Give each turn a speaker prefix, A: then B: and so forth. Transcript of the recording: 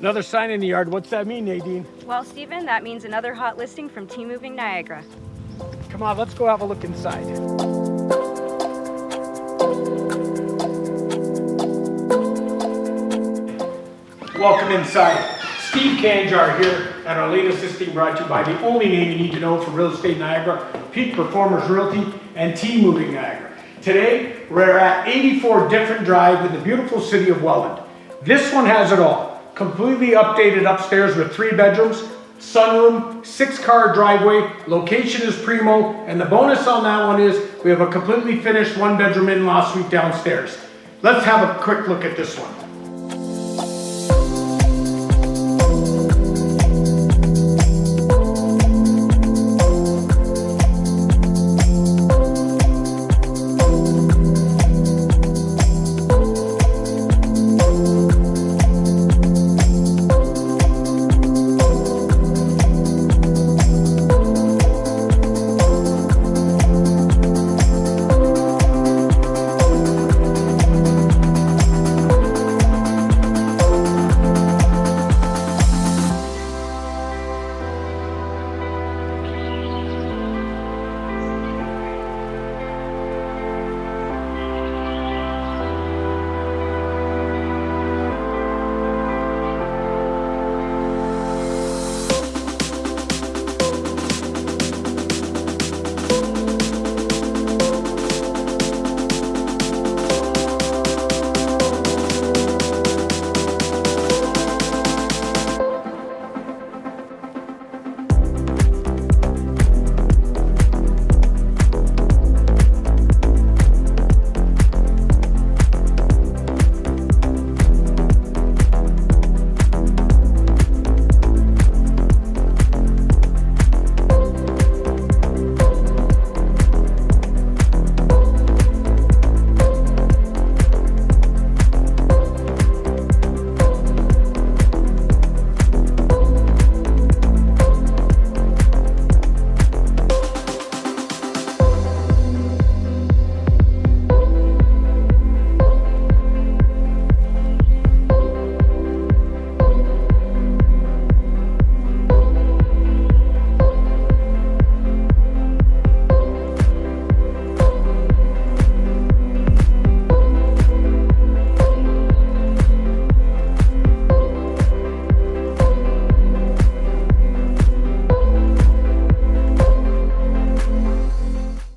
A: Another sign in the yard. What's that mean, Nadine?
B: Well, Stephen, that means another hot listing from Team Moving Niagara.
A: Come on, let's go have a look inside. Welcome inside. Steve Kanjar here at our latest listing, brought to you by the only name you need to know for real estate Niagara, Peak Performers Realty and Team Moving Niagara. Today, we're at 84 Diffin Drive in the beautiful city of Welland. This one has it all. Completely updated upstairs with 3 bedrooms, sunroom, 6-car driveway, location is primo, and the bonus on that one is we have a completely finished 1-bedroom in-law suite downstairs. Let's have a quick look at this one.